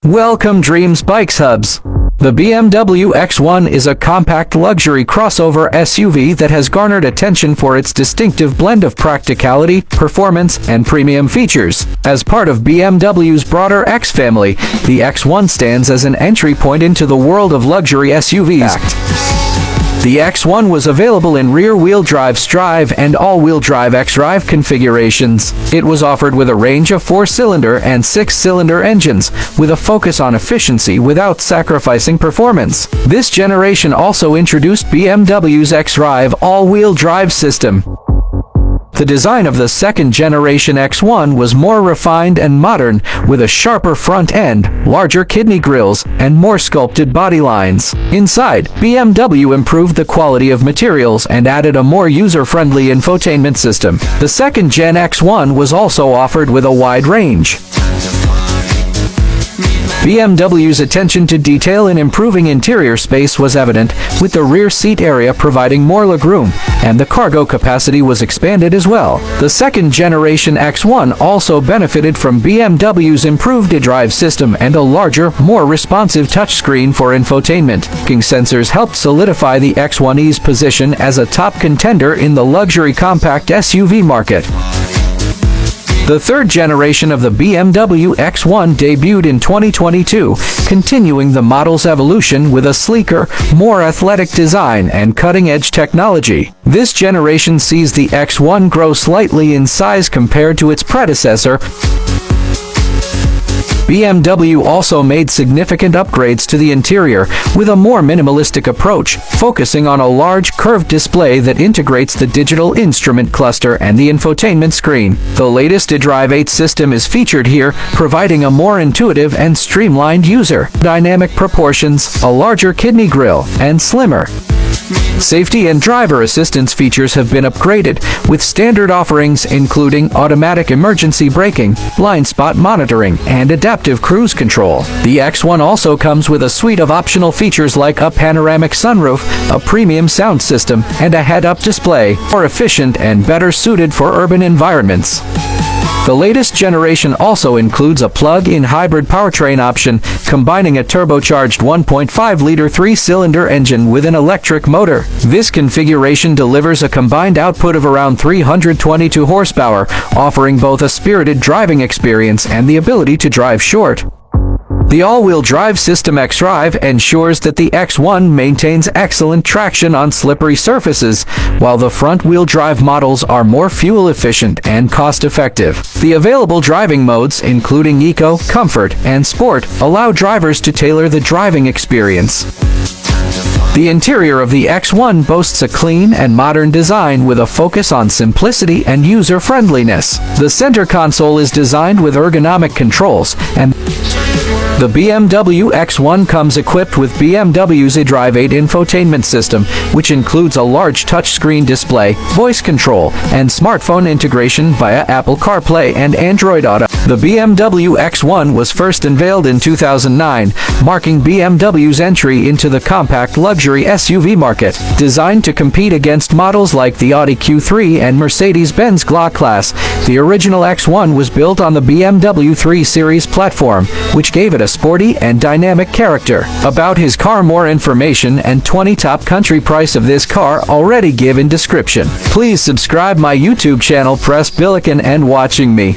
Welcome Dreams Bikes Hubs. The BMW X1 is a compact luxury crossover SUV that has garnered attention for its distinctive blend of practicality, performance, and premium features. As part of BMW's broader X family, the X1 stands as an entry point into the world of luxury SUVs. The X1 was available in rear-wheel drive Strive and all-wheel drive X-Drive configurations. It was offered with a range of 4-cylinder and 6-cylinder engines, with a focus on efficiency without sacrificing performance. This generation also introduced BMW's X-Drive all-wheel drive system. The design of the second-generation X1 was more refined and modern, with a sharper front end, larger kidney grilles, and more sculpted body lines. Inside, BMW improved the quality of materials and added a more user-friendly infotainment system. The second-gen X1 was also offered with a wide range. BMW's attention to detail in improving interior space was evident, with the rear seat area providing more legroom, and the cargo capacity was expanded as well. The second-generation X1 also benefited from BMW's improved iDrive system and a larger, more responsive touchscreen for infotainment. Parking sensors helped solidify the X1's position as a top contender in the luxury compact SUV market. The third generation of the BMW X1 debuted in 2022, continuing the model's evolution with a sleeker, more athletic design and cutting-edge technology. This generation sees the X1 grow slightly in size compared to its predecessor. BMW also made significant upgrades to the interior, with a more minimalistic approach, focusing on a large curved display that integrates the digital instrument cluster and the infotainment screen. The latest iDrive 8 system is featured here, providing a more intuitive and streamlined user. Dynamic proportions, a larger kidney grille, and slimmer safety and driver assistance features have been upgraded, with standard offerings including automatic emergency braking, blind spot monitoring, and adaptive cruise control. The X1 also comes with a suite of optional features like a panoramic sunroof, a premium sound system, and a head-up display, more efficient and better suited for urban environments. The latest generation also includes a plug-in hybrid powertrain option, combining a turbocharged 1.5-liter 3-cylinder engine with an electric motor. This configuration delivers a combined output of around 322 horsepower, offering both a spirited driving experience and the ability to drive short. The all-wheel drive system X-Drive ensures that the X1 maintains excellent traction on slippery surfaces, while the front-wheel drive models are more fuel-efficient and cost-effective. The available driving modes, including Eco, Comfort, and Sport, allow drivers to tailor the driving experience. The interior of the X1 boasts a clean and modern design with a focus on simplicity and user-friendliness. The center console is designed with ergonomic controls, and the BMW X1 comes equipped with BMW's iDrive 8 infotainment system, which includes a large touchscreen display, voice control, and smartphone integration via Apple CarPlay and Android Auto. The BMW X1 was first unveiled in 2009, marking BMW's entry into the compact luxury SUV market. Designed to compete against models like the Audi Q3 and Mercedes-Benz G-Class, the original X1 was built on the BMW 3 Series platform, which gave it a sporty and dynamic character. About his car, more information and 20 top country price of this car already give in description. Please subscribe my YouTube channel, press Billiken and watching me.